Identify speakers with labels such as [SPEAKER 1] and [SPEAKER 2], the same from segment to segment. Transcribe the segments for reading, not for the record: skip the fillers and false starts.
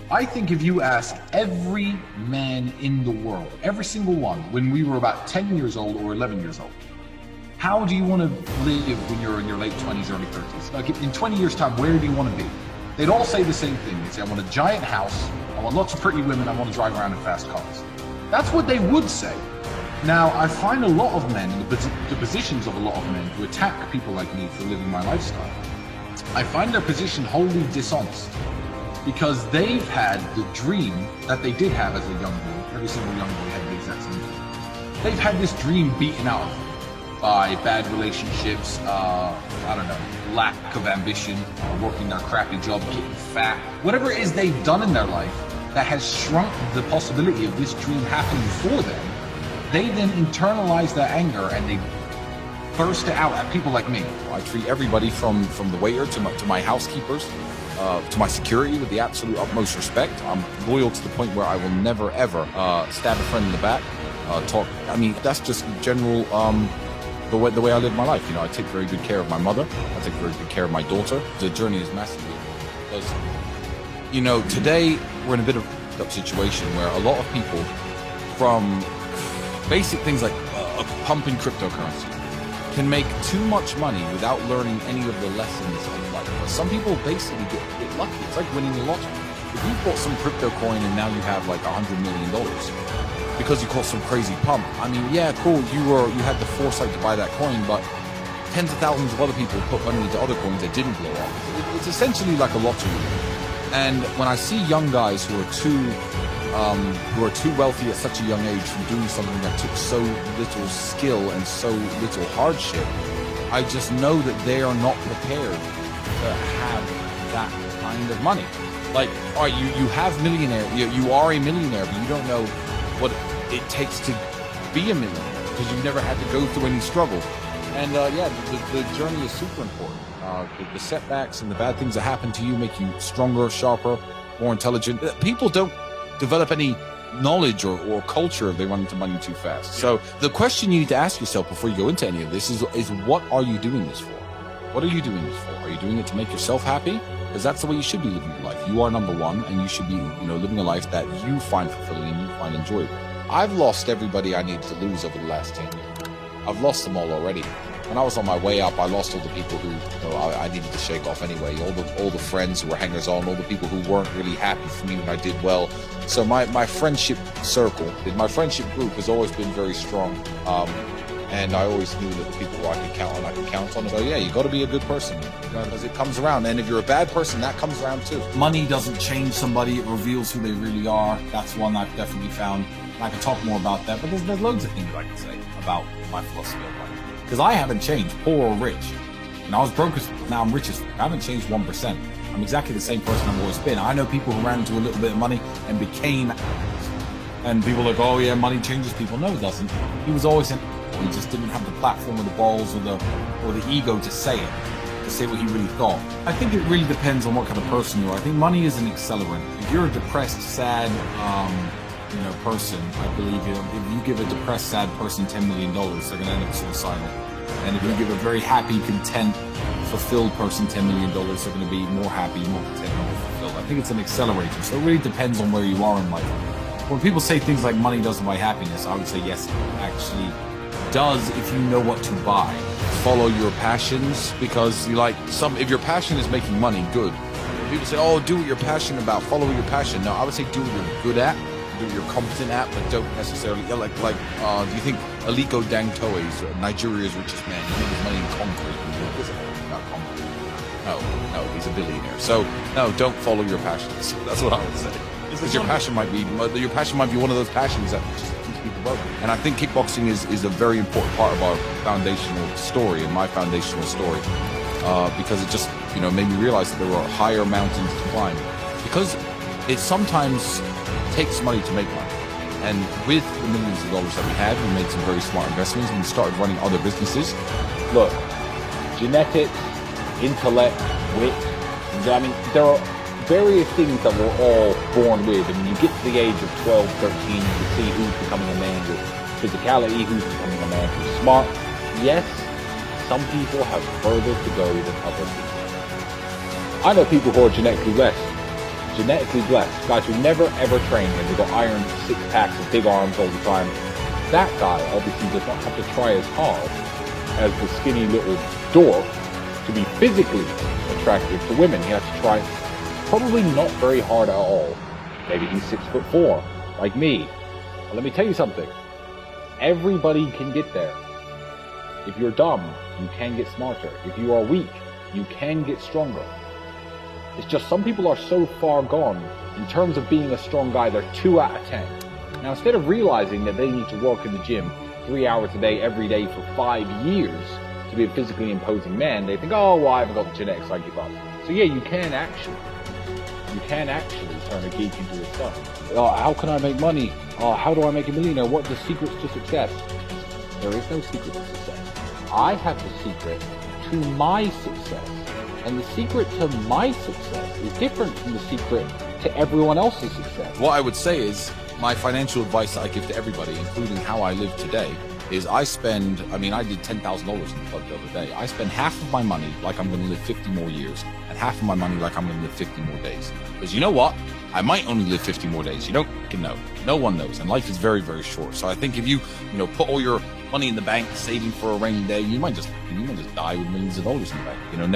[SPEAKER 1] I think if you ask every man in the world, every single one, when we were about 10 years old or 11 years old, how do you want to live when you're in your late 20s, early 30s? Like in 20 years' time, where do you want to be? They'd all say the same thing. They'd say, I want a giant house, I want lots of pretty women, I want to drive around in fast cars. That's what they would say. Now, I find a lot of men, the positions of a lot of men who attack people like me for living my lifestyle, I find their position wholly dishonest, because they've had the dream that they did have as a young boy. Every single young boy had the exact same dream. They've had this dream beaten out of them by bad relationships, I don't know, lack of ambition, working their crappy job, getting fat, whatever it is they've done in their life that has shrunk the possibility of this dream happening for them. They then internalize their anger and they burst it out at people like me.
[SPEAKER 2] I treat everybody from the waiter to my housekeepers, to my security with the absolute utmost respect. I'm loyal to the point where I will never ever stab a friend in the back, talk. I mean, that's just general the way I live my life. You know, I take very good care of my mother. I take very good care of my daughter. The journey is massively because, you know, today we're in a bit of a situation where a lot of people, from basic things like pumping cryptocurrency, can make too much money without learning any of the lessons of life. Some people basically get lucky. It's like winning the lottery. If you bought some crypto coin and now you have like $100 million because you caught some crazy pump, I mean, yeah, cool, you had the foresight to buy that coin, but tens of thousands of other people put money into other coins that didn't blow up. It's essentially like a lottery. And when I see young guys who are too wealthy at such a young age from doing something that took so little skill and so little hardship, I just know that they are not prepared to have that kind of money. Like, all right, you have millionaire, you are a millionaire, but you don't know what it takes to be a millionaire because you've never had to go through any struggle. And yeah, the journey is super important. The setbacks and the bad things that happen to you make you stronger, sharper, more intelligent. People don't develop any knowledge or culture if they run into money too fast. So the question you need to ask yourself before you go into any of this is what are you doing this for? What are you doing this for? Are you doing it to make yourself happy? Because that's the way you should be living your life. You are number one, and you should be, living a life that you find fulfilling and you find enjoyable. I've lost everybody I needed to lose over the last 10 years. I've lost them all already. When I was on my way up, I lost all the people who I needed to shake off anyway. All the friends who were hangers on, all the people who weren't really happy for me when I did well. So my friendship circle, my friendship group has always been very strong. And I always knew that the people who I could count on. And go, yeah, you got to be a good person because it comes around. And if you're a bad person, that comes around too. Money doesn't change somebody; it reveals who they really are. That's one I've definitely found. And I can talk more about that, but there's loads of things I can say about my philosophy of life. Because I haven't changed, poor or rich. And I was broke as now I'm rich as I haven't changed 1%. I'm exactly the same person I've always been. I know people who ran into a little bit of money and became, and people are like, oh yeah, money changes people. No, it doesn't. He was always in. He just didn't have the platform or the balls or the ego to say it, to say what he really thought. I think it really depends on what kind of person you are. I think money is an accelerant. If you're a depressed, sad, person, I believe if you give a depressed, sad person $10 million, they're going to end up suicidal. And if you give a very happy, content, fulfilled person $10 million, they're going to be more happy, more content, more fulfilled. I think it's an accelerator. So it really depends on where you are in life. When people say things like money doesn't buy happiness, I would say yes, it actually does if you know what to buy. Follow your passions, because if your passion is making money, good. People say, oh, do what you're passionate about, follow your passion. No, I would say do what you're good at, do what you're competent at, but don't necessarily, do you think Aliko Dangote is Nigeria's richest man? You think his money in concrete? Not concrete. No, he's a billionaire. So no, don't follow your passions. That's what I would say. Because your passion might be one of those passions that just keeps people broken. And I think kickboxing is a very important part of our foundational story, and my foundational story, because it just made me realize that there were higher mountains to climb. Because it sometimes takes money to make money. And with the millions of dollars that we had, we made some very smart investments and started running other businesses. Look, genetics, intellect, wit, there are various things that we're all born with. And when you get to the age of 12, 13, you see who's becoming a man with physicality, who's becoming a man who's smart. Yes, some people have further to go than other people. I know people who are genetically less genetically blessed, guys who never ever train and they got iron six packs and big arms all the time, that guy obviously does not have to try as hard as the skinny little dork to be physically attractive to women. He has to try probably not very hard at all. Maybe he's 6'4", like me. But let me tell you something. Everybody can get there. If you're dumb, you can get smarter. If you are weak, you can get stronger. It's just some people are so far gone in terms of being a strong guy, they're 2 out of 10. Now, instead of realizing that they need to work in the gym 3 hours a day, every day for 5 years to be a physically imposing man, they think, oh, well, I haven't got the genetics, I give up. So yeah, you can actually turn a geek into a star. How can I make money? How do I make a millionaire? What are the secrets to success? There is no secret to success. I have the secret to my success. And the secret to my success is different from the secret to everyone else's success. What I would say is, my financial advice that I give to everybody, including how I live today, is I did $10,000 in the club the other day. I spend half of my money like I'm going to live 50 more years, and half of my money like I'm going to live 50 more days. Because you know what? I might only live 50 more days. You don't know. No one knows. And life is very, very short. So I think if you put all your money in the bank, saving for a rainy day, you might just die with millions of dollars in the bank.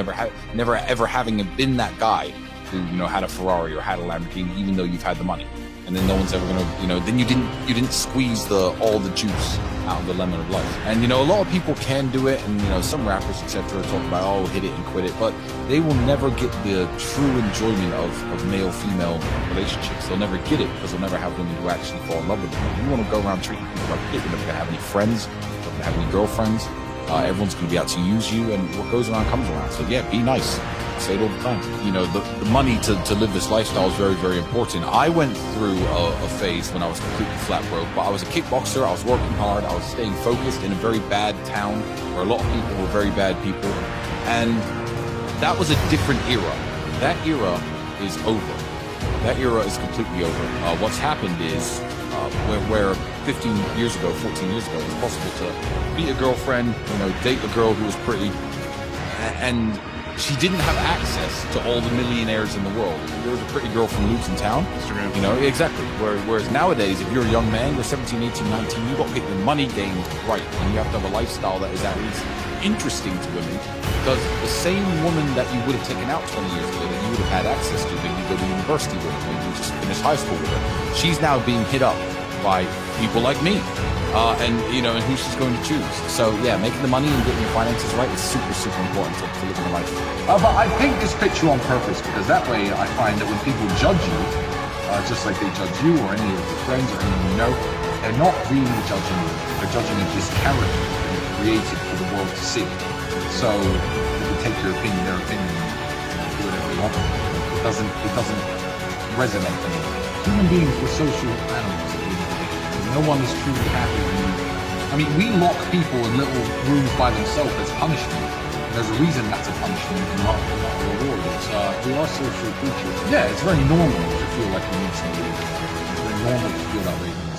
[SPEAKER 2] Never ever having been that guy who, had a Ferrari or had a Lamborghini, even though you've had the money. And then no one's ever gonna, then you didn't squeeze all the juice out of the lemon of life. And a lot of people can do it, and some rappers, etc., talk about hit it and quit it, but they will never get the true enjoyment of male-female relationships. They'll never get it because they'll never have women who actually fall in love with them. You want to go around treating people like shit. You're never gonna have any friends. You're never gonna have any girlfriends. Everyone's gonna be out to use you, and what goes around comes around. So yeah, be nice. I say it all the time. The money to live this lifestyle is very, very important. I went through a phase when I was completely flat broke, but I was a kickboxer, I was working hard, I was staying focused in a very bad town where a lot of people were very bad people, and that was a different era. That era is over. That era is completely over. What's happened is, where 15 years ago, 14 years ago, it was possible to meet a girlfriend, date a girl who was pretty, and she didn't have access to all the millionaires in the world. There was a pretty girl from Luton Town. Instagram. Exactly. Whereas nowadays, if you're a young man, you're 17, 18, 19, you've got to get the money game right. And you have to have a lifestyle that is at least interesting to women. Because the same woman that you would have taken out 20 years ago, that you would have had access to, that you go to university with, maybe you just finished high school with her, she's now being hit up by people like me. And who she's going to choose. So yeah, making the money and getting your finances right is super, super important to living a life.
[SPEAKER 1] But I paint this picture on purpose because that way I find that when people judge you, just like they judge you or any of your friends or anyone they're not really judging you. They're judging this character that you created for the world to see. So you can take their opinion, and do whatever you want. It doesn't resonate anymore. Human beings were social animals. No one is truly happy. We lock people in little rooms by themselves as punishment. There's a reason that's a punishment and not a reward. We are social creatures. Yeah, it's very normal to feel like we need somebody. It's very normal to feel that way.